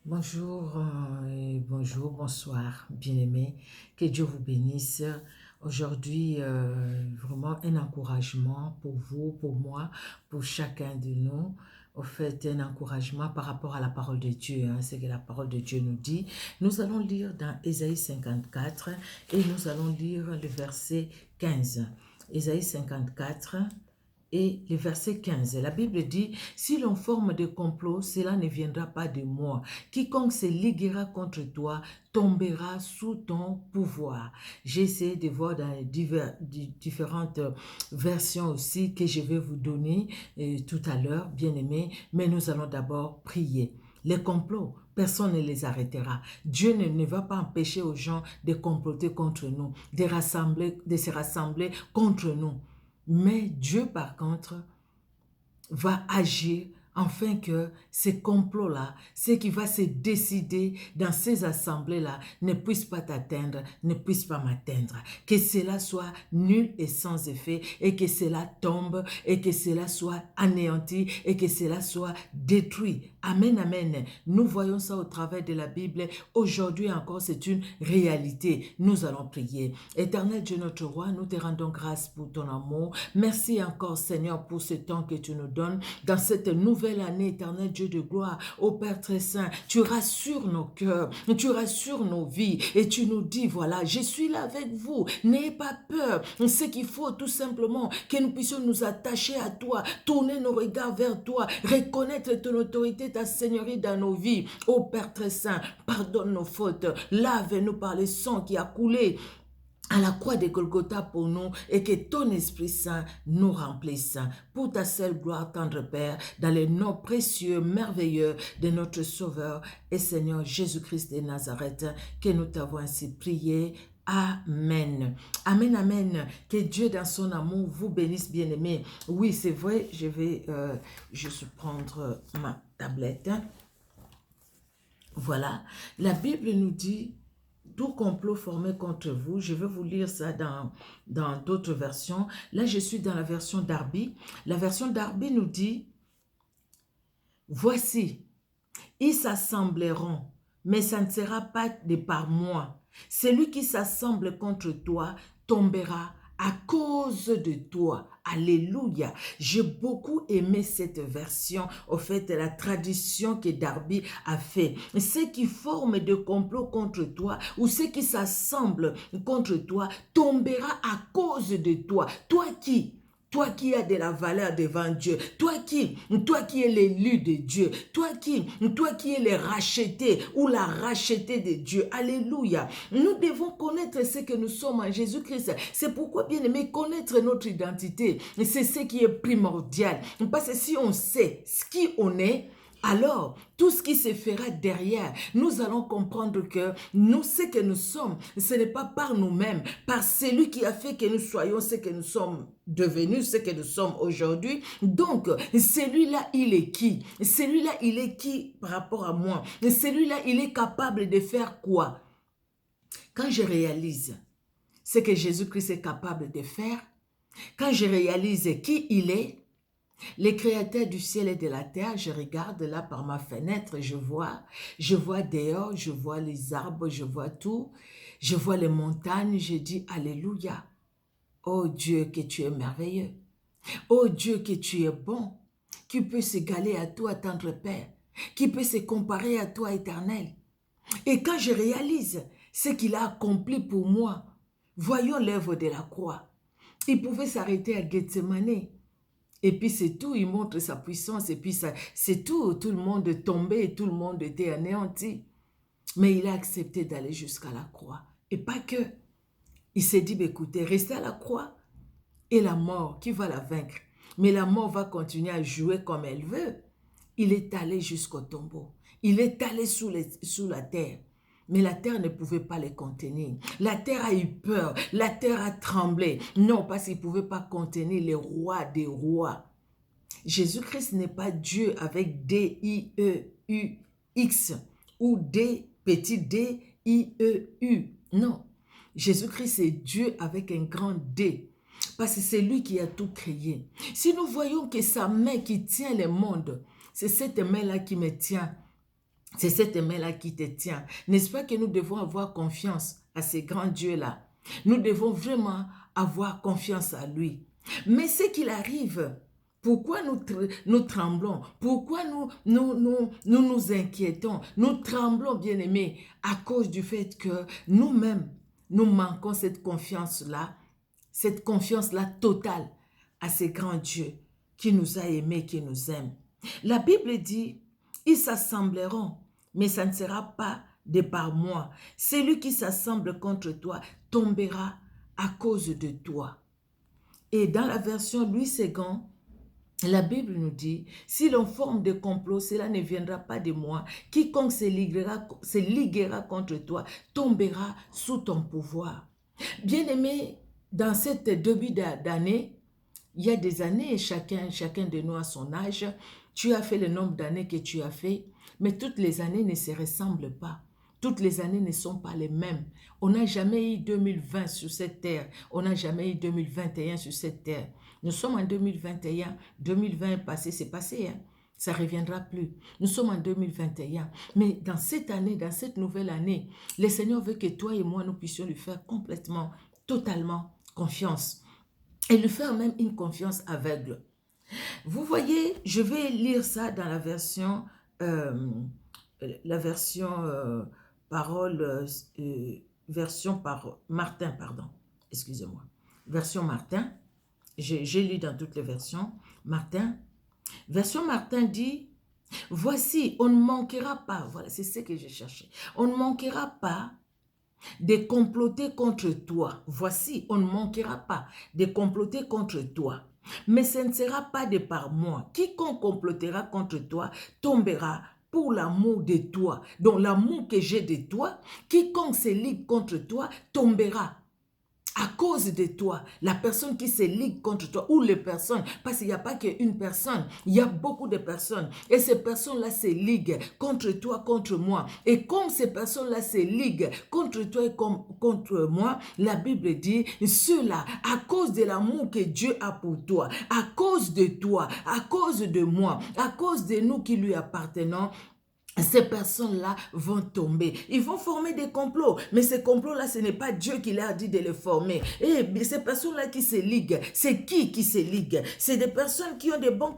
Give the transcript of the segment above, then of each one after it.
Bonjour, bonjour, bonsoir, bien-aimés. Que Dieu vous bénisse. Aujourd'hui, vraiment un encouragement pour vous, pour moi, pour chacun de nous. Au fait, un encouragement par rapport à la parole de Dieu, hein, ce que la parole de Dieu nous dit. Nous allons lire dans Ésaïe 54 et nous allons lire le verset 15. Ésaïe 54 et le verset 15, la Bible dit, si l'on forme des complots, cela ne viendra pas de moi. Quiconque se liguera contre toi tombera sous ton pouvoir. J'ai essayé de voir dans les différentes versions aussi que je vais vous donner tout à l'heure, bien aimés, mais nous allons d'abord prier. Les complots, personne ne les arrêtera. Dieu ne va pas empêcher aux gens de comploter contre nous, de se rassembler contre nous. Mais Dieu, par contre, va agir afin que ces complots-là, ce qui va se décider dans ces assemblées-là, ne puissent pas t'atteindre, ne puissent pas m'atteindre. Que cela soit nul et sans effet, et que cela tombe, et que cela soit anéanti, et que cela soit détruit. Amen, amen. Nous voyons ça au travers de la Bible. Aujourd'hui encore, c'est une réalité. Nous allons prier. Éternel Dieu notre roi, nous te rendons grâce pour ton amour. Merci encore, Seigneur, pour ce temps que tu nous donnes dans cette nouvelle année, éternel Dieu de gloire. Ô Père très saint, tu rassures nos cœurs, tu rassures nos vies et tu nous dis, voilà, je suis là avec vous. N'ayez pas peur. Ce qu'il faut tout simplement, que nous puissions nous attacher à toi, tourner nos regards vers toi, reconnaître ton autorité, ta seigneurie dans nos vies. Ô Père très saint, pardonne nos fautes, lave-nous par le sang qui a coulé à la croix de Golgotha pour nous et que ton Esprit Saint nous remplisse. Pour ta seule gloire, tendre Père, dans les noms précieux, merveilleux de notre Sauveur et Seigneur Jésus-Christ de Nazareth, que nous t'avons ainsi prié. Amen. Amen, amen. Que Dieu dans son amour vous bénisse, bien-aimés. Oui, c'est vrai, je vais juste prendre ma tablette. Voilà. La Bible nous dit tout complot formé contre vous. Je vais vous lire ça dans d'autres versions. Là, je suis dans la version Darby. La version Darby nous dit, voici, ils s'assembleront, mais ça ne sera pas de par moi. Celui qui s'assemble contre toi tombera à cause de toi. Alléluia. J'ai beaucoup aimé cette version, au fait, la tradition que Darby a fait. Ceux qui forment des complots contre toi ou ceux qui s'assemblent contre toi tombera à cause de toi. Toi qui as de la valeur devant Dieu, toi qui es l'élu de Dieu, toi qui es le racheté ou la rachetée de Dieu. Alléluia. Nous devons connaître ce que nous sommes en Jésus-Christ. C'est pourquoi, bien aimé, connaître notre identité, c'est ce qui est primordial. Parce que si on sait ce qui on est, alors, tout ce qui se fera derrière, nous allons comprendre que nous, ce que nous sommes, ce n'est pas par nous-mêmes, par celui qui a fait que nous soyons ce que nous sommes devenus, ce que nous sommes aujourd'hui. Donc, celui-là, il est qui? Celui-là, il est qui par rapport à moi? Celui-là, il est capable de faire quoi? Quand je réalise ce que Jésus-Christ est capable de faire, quand je réalise qui il est, les créateurs du ciel et de la terre, je regarde là par ma fenêtre, je vois dehors, je vois les arbres, je vois tout, je vois les montagnes, je dis Alléluia. Oh Dieu, que tu es merveilleux. Oh Dieu, que tu es bon. Qui peut s'égaler à toi, tendre Père? Qui peut se comparer à toi, éternel? Et quand je réalise ce qu'il a accompli pour moi, voyons l'œuvre de la croix. Il pouvait s'arrêter à Gethsemane. Et puis c'est tout, il montre sa puissance et puis c'est tout, tout le monde tombait et tout le monde était anéanti. Mais il a accepté d'aller jusqu'à la croix. Et pas que. Il s'est dit, écoutez, restez à la croix et la mort, qui va la vaincre? Mais la mort va continuer à jouer comme elle veut. Il est allé jusqu'au tombeau. Il est allé sous la terre. Mais la terre ne pouvait pas les contenir. La terre a eu peur. La terre a tremblé. Non, parce qu'il ne pouvait pas contenir les rois des rois. Jésus-Christ n'est pas Dieu avec D-I-E-U-X ou D, petit D-I-E-U. Non. Jésus-Christ est Dieu avec un grand D. Parce que c'est lui qui a tout créé. Si nous voyons que sa main qui tient le monde, c'est cette main-là qui me tient. C'est cette main-là qui te tient. N'est-ce pas que nous devons avoir confiance à ces grands dieux-là? Nous devons vraiment avoir confiance à lui. Mais ce qu'il arrive, pourquoi nous tremblons? Pourquoi nous inquiétons? Nous tremblons, bien-aimés, à cause du fait que nous-mêmes, nous manquons cette confiance-là totale à ces grands dieux qui nous a aimés, qui nous aiment. La Bible dit, ils s'assembleront, mais ça ne sera pas de par moi. Celui qui s'assemble contre toi tombera à cause de toi. Et dans la version Louis II, la Bible nous dit, si l'on forme des complots, cela ne viendra pas de moi. Quiconque se liguera contre toi tombera sous ton pouvoir. Bien-aimé, dans cette début d'année, il y a des années, chacun de nous a son âge. Tu as fait le nombre d'années que tu as fait, mais toutes les années ne se ressemblent pas. Toutes les années ne sont pas les mêmes. On n'a jamais eu 2020 sur cette terre. On n'a jamais eu 2021 sur cette terre. Nous sommes en 2021. 2020 est passé, c'est passé. Hein? Ça ne reviendra plus. Nous sommes en 2021. Mais dans cette année, dans cette nouvelle année, le Seigneur veut que toi et moi, nous puissions lui faire complètement, totalement confiance. Et lui faire même une confiance aveugle. Vous voyez, je vais lire ça dans la version parole, version par Martin, pardon, excusez-moi. Version Martin, j'ai lu dans toutes les versions. Martin, version Martin dit, voici, on ne manquera pas, voilà, c'est ce que j'ai cherché, on ne manquera pas de comploter contre toi. Voici, on ne manquera pas de comploter contre toi. Mais ce ne sera pas de par moi. Quiconque complotera contre toi tombera pour l'amour de toi. Donc l'amour que j'ai de toi, quiconque se ligue contre toi tombera. À cause de toi, la personne qui se ligue contre toi, ou les personnes, parce qu'il n'y a pas qu'une personne, il y a beaucoup de personnes, et ces personnes-là se liguent contre toi, contre moi, et comme ces personnes-là se liguent contre toi et contre moi, la Bible dit, ceux-là, à cause de l'amour que Dieu a pour toi, à cause de toi, à cause de moi, à cause de nous qui lui appartenons, ces personnes-là vont tomber. Ils vont former des complots. Mais ces complots-là, ce n'est pas Dieu qui leur a dit de les former. Et ces personnes-là qui se liguent, c'est qui se ligue? C'est des personnes qui ont des bons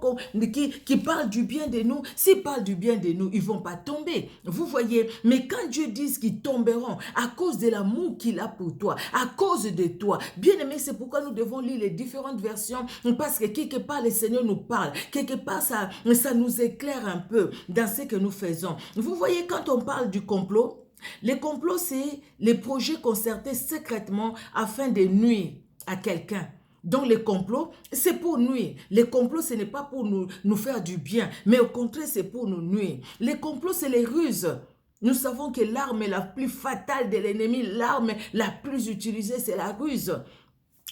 qui parlent du bien de nous. S'ils parlent du bien de nous, ils ne vont pas tomber. Vous voyez? Mais quand Dieu dit qu'ils tomberont à cause de l'amour qu'il a pour toi, à cause de toi, bien aimé, c'est pourquoi nous devons lire les différentes versions, parce que quelque part, le Seigneur nous parle. Quelque part, ça nous éclaire un peu dans ce que nous faisons. Vous voyez, quand on parle du complot, les complots, c'est les projets concertés secrètement afin de nuire à quelqu'un. Donc les complots, c'est pour nuire. Les complots, ce n'est pas pour nous faire du bien, mais au contraire, c'est pour nous nuire. Les complots, c'est les ruses. Nous savons que l'arme la plus fatale de l'ennemi, l'arme la plus utilisée, c'est la ruse.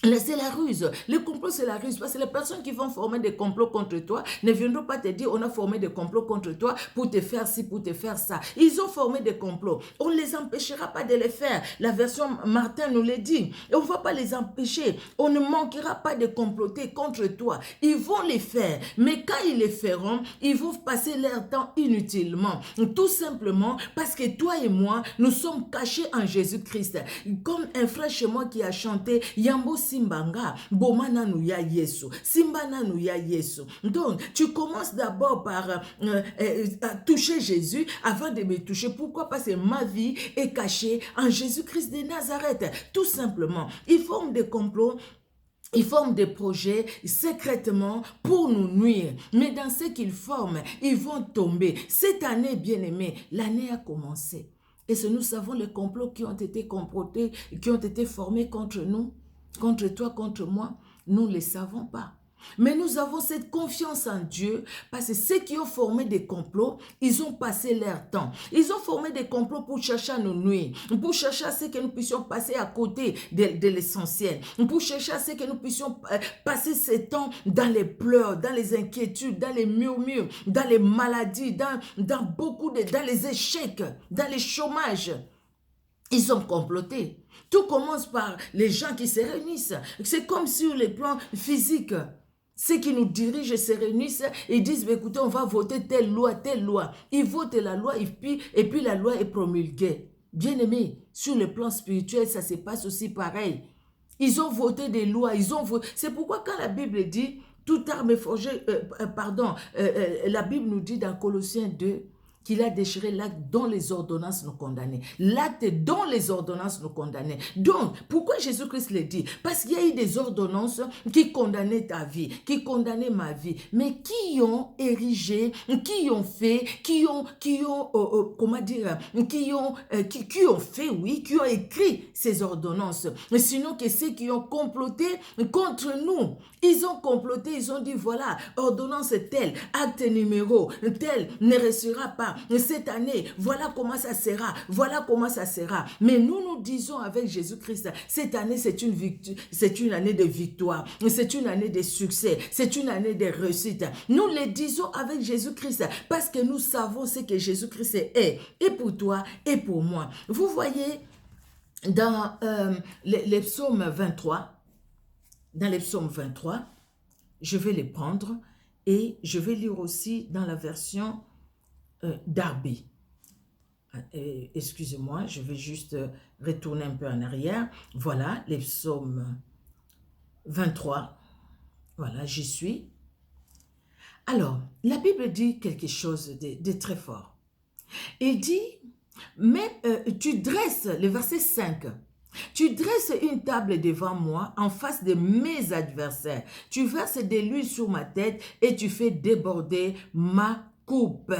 C'est la ruse. Le complot, c'est la ruse. Parce que les personnes qui vont former des complots contre toi ne viendront pas te dire, on a formé des complots contre toi pour te faire ci, pour te faire ça. Ils ont formé des complots. On ne les empêchera pas de les faire. La version Martin nous l'a dit. Et on ne va pas les empêcher. On ne manquera pas de comploter contre toi. Ils vont les faire. Mais quand ils les feront, ils vont passer leur temps inutilement. Tout simplement parce que toi et moi, nous sommes cachés en Jésus-Christ. Comme un frère chez moi qui a chanté, Yambo Simbanga, Bomana Nouya Yesu, Simbana Nouya Yesu. Donc, tu commences d'abord par toucher Jésus avant de me toucher. Pourquoi? Parce que ma vie est cachée en Jésus-Christ de Nazareth. Tout simplement, ils forment des complots. Ils forment des projets secrètement pour nous nuire. Mais dans ce qu'ils forment, ils vont tomber. Cette année, bien-aimée, l'année a commencé. Et nous savons les complots qui ont été complotés, qui ont été formés contre nous, contre toi, contre moi, nous ne les savons pas. Mais nous avons cette confiance en Dieu parce que ceux qui ont formé des complots, ils ont passé leur temps. Ils ont formé des complots pour chercher à nous nuire, pour chercher à ce que nous puissions passer à côté de l'essentiel, pour chercher à ce que nous puissions passer ce temps dans les pleurs, dans les inquiétudes, dans les murmures, dans les maladies, dans dans les échecs, dans les chômages. Ils ont comploté. Tout commence par les gens qui se réunissent. C'est comme sur les plans physiques. Ceux qui nous dirigent se réunissent et disent, bah, écoutez, on va voter telle loi, telle loi. Ils votent la loi et puis la loi est promulguée. Bien aimé, sur le plan spirituel, ça se passe aussi pareil. Ils ont voté des lois, ils ont voté. C'est pourquoi quand la Bible dit, toute arme forgée, la Bible nous dit dans Colossiens 2, qu'il a déchiré l'acte dont les ordonnances nous condamnaient. L'acte dont les ordonnances nous condamnaient. Donc, pourquoi Jésus-Christ le dit? Parce qu'il y a eu des ordonnances qui condamnaient ta vie, qui condamnaient ma vie, mais qui ont érigé, qui ont fait, comment dire, qui ont fait, oui, qui ont écrit ces ordonnances. Sinon que ceux qui ont comploté contre nous, ils ont comploté, ils ont dit, voilà, ordonnance telle, acte numéro tel ne restera pas. Cette année, voilà comment ça sera, voilà comment ça sera. Mais nous disons avec Jésus-Christ, cette année c'est une année de victoire, c'est une année de succès, c'est une année de réussite. Nous le disons avec Jésus-Christ parce que nous savons ce que Jésus-Christ est, et pour toi et pour moi. Vous voyez, dans les psaumes 23, je vais les prendre et je vais lire aussi dans la version Darby. Excusez-moi, je vais juste retourner un peu en arrière. Voilà, les psaumes 23. Voilà, j'y suis. Alors, la Bible dit quelque chose de très fort. Il dit, mais tu dresses, le verset 5, tu dresses une table devant moi en face de mes adversaires. Tu verses de l'huile sur ma tête et tu fais déborder ma coupe.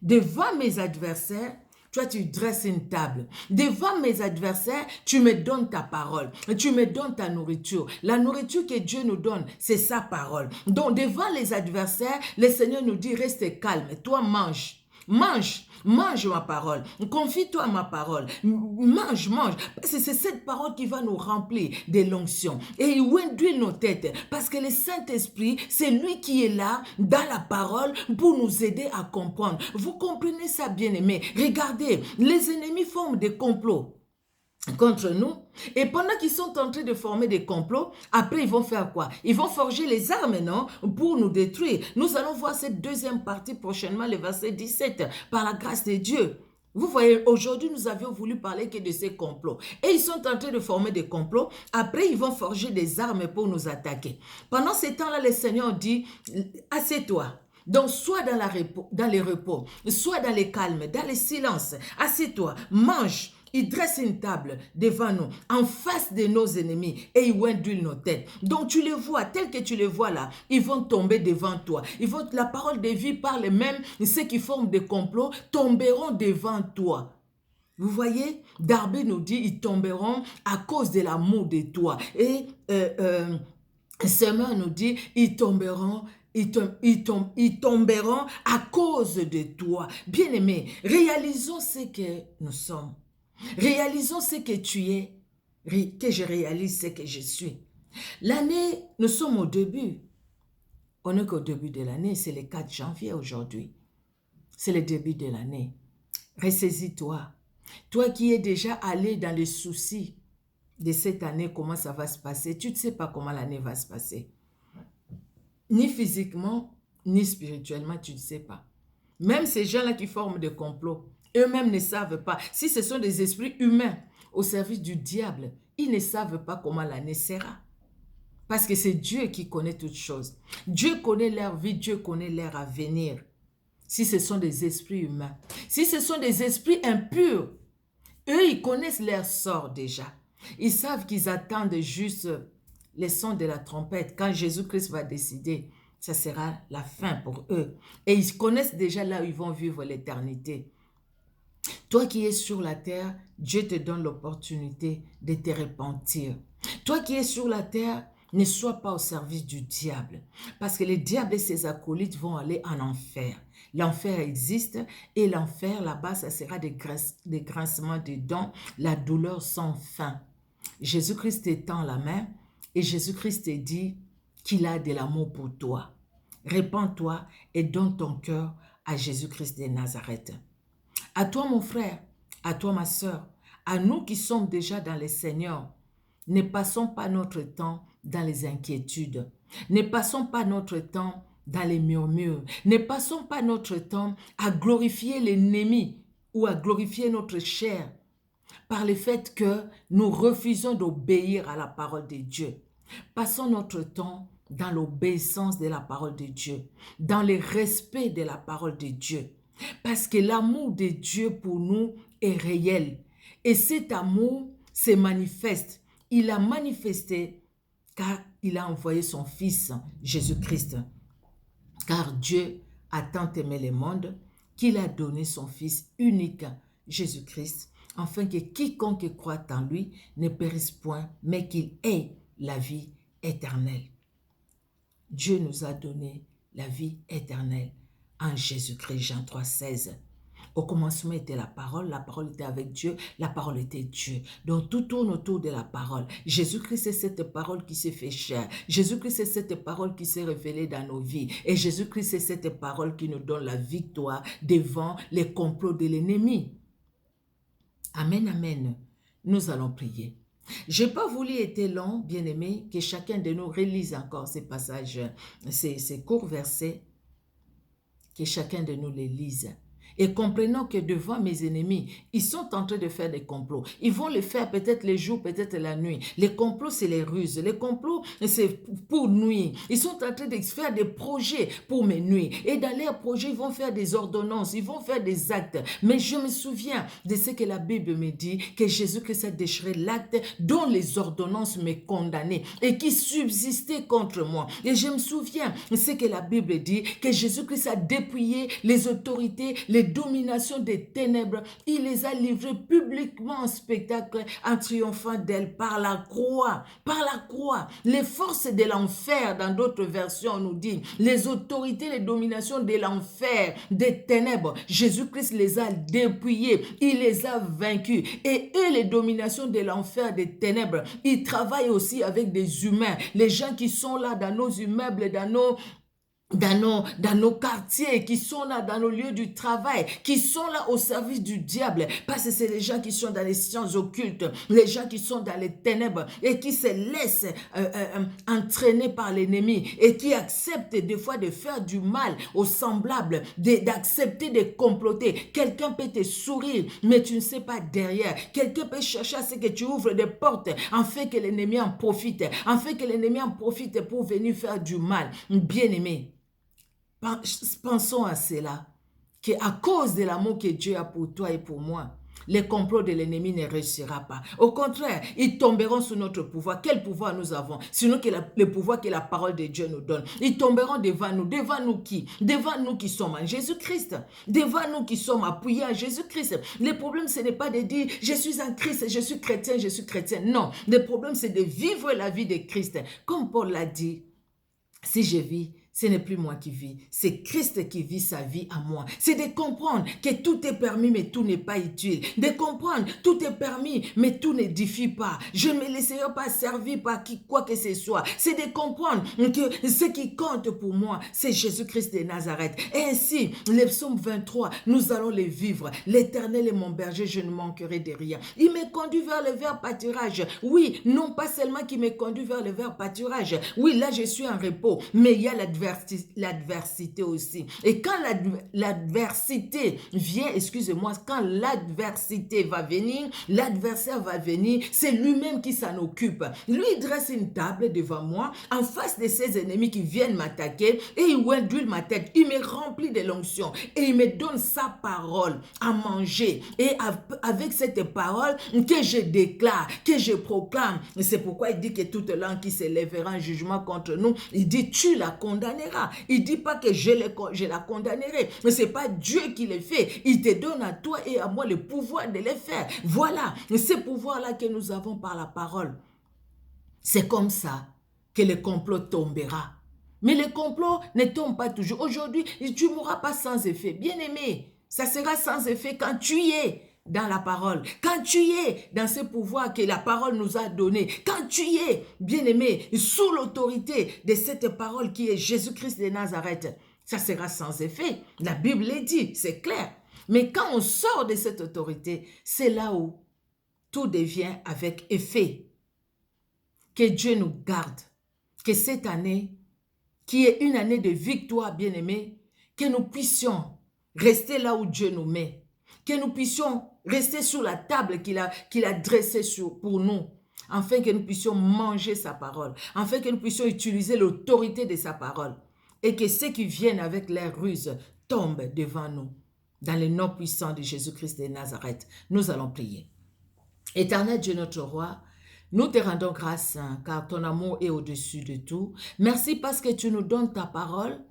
Devant mes adversaires, toi, tu dresses une table. Devant mes adversaires, tu me donnes ta parole. Tu me donnes ta nourriture. La nourriture que Dieu nous donne, c'est sa parole. Donc, devant les adversaires, le Seigneur nous dit, reste calme. Toi, mange. Mange ma parole. Confie-toi à ma parole. Mange. Parce que c'est cette parole qui va nous remplir de l'onction. Et il induit nos têtes. Parce que le Saint-Esprit, c'est lui qui est là, dans la parole, pour nous aider à comprendre. Vous comprenez ça, bien-aimés? Regardez, les ennemis forment des complots contre nous, et pendant qu'ils sont en train de former des complots, après ils vont faire quoi? Ils vont forger les armes, non? Pour nous détruire. Nous allons voir cette deuxième partie prochainement, le verset 17, par la grâce de Dieu. Vous voyez, aujourd'hui, nous avions voulu parler que de ces complots. Et ils sont en train de former des complots. Après, ils vont forger des armes pour nous attaquer. Pendant ce temps-là, le Seigneur dit, assieds-toi. Donc, soit dans les repos, soit dans les calmes, dans les silences. Assieds-toi, mange. Il dresse une table devant nous, en face de nos ennemis, et il induit nos têtes. Donc tu les vois, tel que tu les vois là, ils vont tomber devant toi. La parole de vie parle même, ceux qui forment des complots tomberont devant toi. Vous voyez, Darby nous dit, ils tomberont à cause de l'amour de toi. Et Seigneur nous dit, ils tomberont à cause de toi. Bien-aimés, réalisons ce que nous sommes. Réalisons ce que tu es, que je réalise ce que je suis. L'année, nous sommes au début. On n'est qu'au début de l'année, c'est le 4 janvier aujourd'hui. C'est le début de l'année. Ressaisis-toi. Toi qui es déjà allé dans les soucis de cette année, comment ça va se passer, tu ne sais pas comment l'année va se passer. Ni physiquement, ni spirituellement, tu ne sais pas. Même ces gens-là qui forment des complots, eux-mêmes ne savent pas. Si ce sont des esprits humains au service du diable, ils ne savent pas comment l'année sera. Parce que c'est Dieu qui connaît toutes choses. Dieu connaît leur vie, Dieu connaît leur avenir. Si ce sont des esprits humains, si ce sont des esprits impurs, eux, ils connaissent leur sort déjà. Ils savent qu'ils attendent juste les sons de la trompette. Quand Jésus-Christ va décider, ça sera la fin pour eux. Et ils connaissent déjà là où ils vont vivre l'éternité. Toi qui es sur la terre, Dieu te donne l'opportunité de te repentir. Toi qui es sur la terre, ne sois pas au service du diable. Parce que le diable et ses acolytes vont aller en enfer. L'enfer existe et l'enfer, là-bas, ça sera des grincements de dents, la douleur sans fin. Jésus-Christ t'étend la main et Jésus-Christ te dit qu'il a de l'amour pour toi. Répands-toi et donne ton cœur à Jésus-Christ de Nazareth. À toi, mon frère, à toi, ma sœur, à nous qui sommes déjà dans le Seigneur, ne passons pas notre temps dans les inquiétudes. Ne passons pas notre temps dans les murmures. Ne passons pas notre temps à glorifier l'ennemi ou à glorifier notre chair par le fait que nous refusons d'obéir à la parole de Dieu. Passons notre temps dans l'obéissance de la parole de Dieu, dans le respect de la parole de Dieu. Parce que l'amour de Dieu pour nous est réel. Et cet amour se manifeste. Il a manifesté car il a envoyé son Fils Jésus-Christ. Car Dieu a tant aimé le monde qu'il a donné son Fils unique, Jésus-Christ, afin que quiconque croit en lui ne périsse point, mais qu'il ait la vie éternelle. Dieu nous a donné la vie éternelle en Jésus-Christ, Jean 3,16. Au commencement était la parole était avec Dieu, la parole était Dieu. Donc tout tourne autour de la parole. Jésus-Christ est cette parole qui s'est fait chair. Jésus-Christ est cette parole qui s'est révélée dans nos vies. Et Jésus-Christ est cette parole qui nous donne la victoire devant les complots de l'ennemi. Amen, amen. Nous allons prier. Je n'ai pas voulu être long, bien-aimé, que chacun de nous relise encore ces passages, ces courts versets, que chacun de nous les lise. Et comprenons que devant mes ennemis, ils sont en train de faire des complots. Ils vont le faire peut-être les jours, peut-être la nuit. Les complots, c'est les ruses. Les complots, c'est pour nuire. Ils sont en train de faire des projets pour me nuire. Et dans leurs projets, ils vont faire des ordonnances, ils vont faire des actes. Mais je me souviens de ce que la Bible me dit, que Jésus-Christ a déchiré l'acte dont les ordonnances me condamnaient et qui subsistait contre moi. Et je me souviens de ce que la Bible dit, que Jésus-Christ a dépouillé les autorités, les dominations des ténèbres. Il les a livrées publiquement en spectacle en triomphant d'elles par la croix. Par la croix. Les forces de l'enfer, dans d'autres versions, on nous dit, les autorités, les dominations de l'enfer, des ténèbres, Jésus-Christ les a dépouillées. Il les a vaincus. Et eux, les dominations de l'enfer, des ténèbres, ils travaillent aussi avec des humains. Les gens qui sont là dans nos immeubles, dans nos quartiers, qui sont là dans nos lieux du travail, qui sont là au service du diable, parce que c'est les gens qui sont dans les sciences occultes, les gens qui sont dans les ténèbres et qui se laissent entraîner par l'ennemi et qui acceptent des fois de faire du mal aux semblables, d'accepter de comploter. Quelqu'un peut te sourire, mais tu ne sais pas derrière. Quelqu'un peut chercher à ce que tu ouvres des portes, afin que l'ennemi en profite, pour venir faire du mal. Bien-aimé, pensons à cela, qu'à cause de l'amour que Dieu a pour toi et pour moi, les complots de l'ennemi ne réussira pas. Au contraire, ils tomberont sous notre pouvoir. Quel pouvoir nous avons? Sinon que le pouvoir que la parole de Dieu nous donne. Ils tomberont devant nous. Devant nous qui? Devant nous qui sommes en Jésus-Christ. Devant nous qui sommes appuyés en Jésus-Christ. Le problème, ce n'est pas de dire, je suis en Christ, je suis chrétien, je suis chrétien. Non, le problème, c'est de vivre la vie de Christ. Comme Paul l'a dit, si je vis, ce n'est plus moi qui vis, c'est Christ qui vit sa vie à moi. C'est de comprendre que tout est permis, mais tout n'est pas utile. De comprendre, tout est permis, mais tout n'édifie pas. Je ne me laisserai pas servir par quoi que ce soit. C'est de comprendre que ce qui compte pour moi, c'est Jésus-Christ de Nazareth. Et ainsi, le psaume 23, nous allons les vivre. L'Éternel est mon berger, je ne manquerai de rien. Il me conduit vers le vert pâturage. Oui, non pas seulement qu'il me conduit vers le vert pâturage. Oui, là, je suis en repos, mais il y a l'adversité aussi. Et quand l'adversité vient, excusez-moi, quand l'adversité va venir, l'adversaire va venir, c'est lui-même qui s'en occupe. Lui, il dresse une table devant moi, en face de ses ennemis qui viennent m'attaquer, et il huile ma tête, il me remplit de l'onction, et il me donne sa parole à manger. Et avec cette parole que je déclare, que je proclame, c'est pourquoi il dit que toute langue qui s'élèvera en jugement contre nous, il dit, tu la condamneras. Il ne dit pas que je la condamnerai. Mais ce n'est pas Dieu qui le fait. Il te donne à toi et à moi le pouvoir de le faire. Voilà, ce pouvoir-là que nous avons par la parole. C'est comme ça que le complot tombera. Mais le complot ne tombe pas toujours. Aujourd'hui, tu ne mourras pas sans effet. Bien-aimé, ça sera sans effet quand tu y es dans la parole, quand tu es dans ce pouvoir que la parole nous a donné, quand tu es, bien-aimé, sous l'autorité de cette parole qui est Jésus-Christ de Nazareth, ça sera sans effet. La Bible le dit, c'est clair. Mais quand on sort de cette autorité, c'est là où tout devient avec effet. Que Dieu nous garde, que cette année, qui est une année de victoire, bien-aimés, que nous puissions rester là où Dieu nous met, que nous puissions rester sur la table qu'il a dressée pour nous, afin que nous puissions manger sa parole, afin que nous puissions utiliser l'autorité de sa parole, et que ceux qui viennent avec leurs ruses tombent devant nous. Dans le nom puissant de Jésus-Christ de Nazareth, nous allons prier. Éternel Dieu notre roi, nous te rendons grâce car ton amour est au-dessus de tout. Merci parce que tu nous donnes ta parole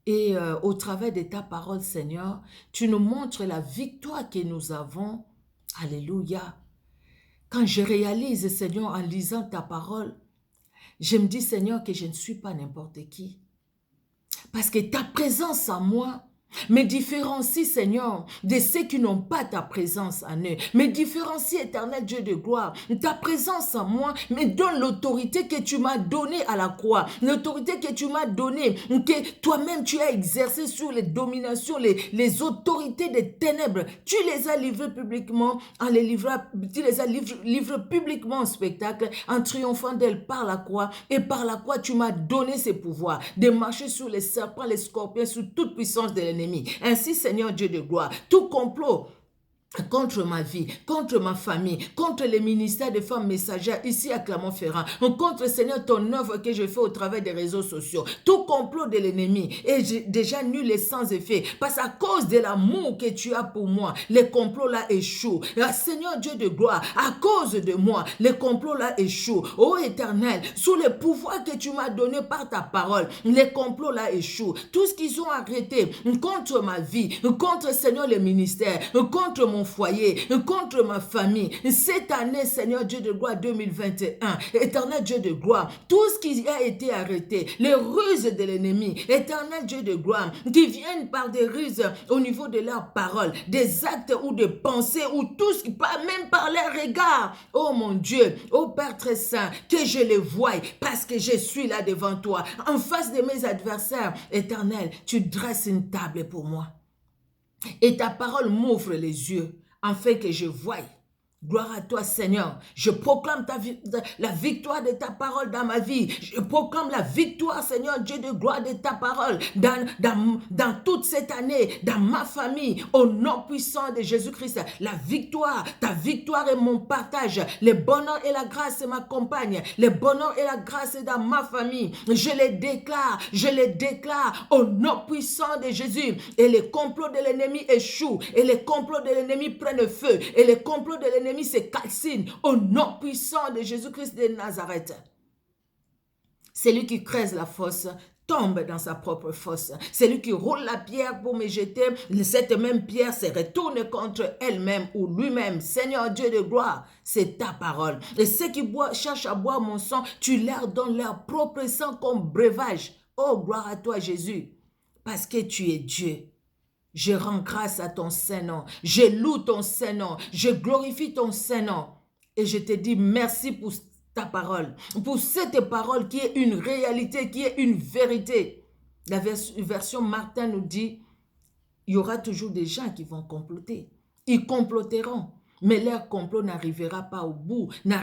et au travers de ta parole, Seigneur, tu nous montres la victoire que nous avons. Alléluia. Quand je réalise, Seigneur, en lisant ta parole, je me dis, Seigneur, que je ne suis pas n'importe qui. Parce que ta présence en moi me différencie, Seigneur, de ceux qui n'ont pas ta présence en eux. Me différencie, éternel Dieu de gloire. Ta présence en moi me donne l'autorité que tu m'as donnée à la croix. L'autorité que tu m'as donnée, que toi-même tu as exercée sur les dominations, les autorités des ténèbres. Tu les as livrées publiquement, tu les as livrées publiquement en spectacle, en triomphant d'elles par la croix. Et par la croix, tu m'as donné ces pouvoirs de marcher sur les serpents, les scorpions, sur toute puissance de l'ennemi. Ainsi, Seigneur Dieu de gloire, tout complot contre ma vie, contre ma famille, contre les ministères de femmes messagères ici à Clermont-Ferrand, contre, Seigneur, ton œuvre que je fais au travers des réseaux sociaux. Tout complot de l'ennemi est déjà nul et sans effet, parce qu'à cause de l'amour que tu as pour moi, les complots là échouent. Seigneur Dieu de gloire, à cause de moi, les complots là échouent. Ô Éternel, sous le pouvoir que tu m'as donné par ta parole, les complots là échouent. Tout ce qu'ils ont arrêté contre ma vie, contre, Seigneur, les ministères, contre mon foyer, contre ma famille. Cette année, Seigneur Dieu de gloire 2021, éternel Dieu de gloire, tout ce qui a été arrêté, les ruses de l'ennemi, éternel Dieu de gloire, qui viennent par des ruses au niveau de leurs paroles, des actes ou des pensées, ou tout ce qui, même par leurs regards. Oh mon Dieu, oh Père très saint, que je les voie parce que je suis là devant toi, en face de mes adversaires. Éternel, tu dresses une table pour moi. Et ta parole m'ouvre les yeux, afin que je voie. Gloire à toi, Seigneur. Je proclame la victoire de ta parole dans ma vie. Je proclame la victoire, Seigneur Dieu de gloire, de ta parole dans toute cette année, dans ma famille, au nom puissant de Jésus-Christ. La victoire, ta victoire est mon partage. Le bonheur et la grâce m'accompagnent. Le bonheur et la grâce est dans ma famille. Je les déclare au nom puissant de Jésus. Et les complots de l'ennemi échouent. Et les complots de l'ennemi prennent feu. Et les complots de l'ennemi se calcinent au nom puissant de Jésus-Christ de Nazareth. Celui qui creuse la fosse tombe dans sa propre fosse. Celui qui roule la pierre pour me jeter, cette même pierre se retourne contre elle-même ou lui-même. Seigneur Dieu de gloire, c'est ta parole. Et ceux qui cherchent à boire mon sang, tu leur donnes leur propre sang comme breuvage. Oh, gloire à toi Jésus, parce que tu es Dieu. Je rends grâce à ton Saint-Nom. Je loue ton Saint-Nom. Je glorifie ton Saint-Nom. Et je te dis merci pour ta parole. Pour cette parole qui est une réalité, qui est une vérité. La version Martin nous dit, il y aura toujours des gens qui vont comploter. Ils comploteront. Mais leur complot n'arrivera pas au bout. Ne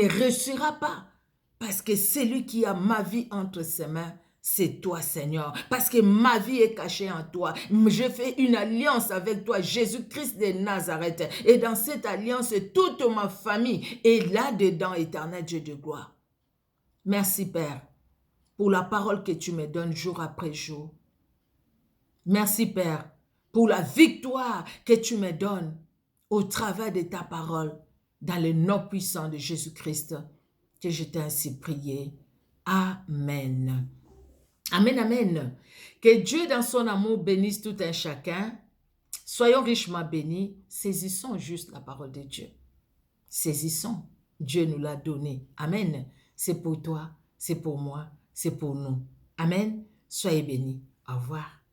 réussira pas. Parce que celui qui a ma vie entre ses mains, c'est toi, Seigneur, parce que ma vie est cachée en toi. Je fais une alliance avec toi, Jésus-Christ de Nazareth. Et dans cette alliance, toute ma famille est là-dedans, éternel Dieu de gloire. Merci, Père, pour la parole que tu me donnes jour après jour. Merci, Père, pour la victoire que tu me donnes au travers de ta parole, dans le nom puissant de Jésus-Christ, que je t'ai ainsi prié. Amen. Amen, amen. Que Dieu dans son amour bénisse tout un chacun. Soyons richement bénis. Saisissons juste la parole de Dieu. Saisissons. Dieu nous l'a donné. Amen. C'est pour toi, c'est pour moi, c'est pour nous. Amen. Soyez bénis. Au revoir.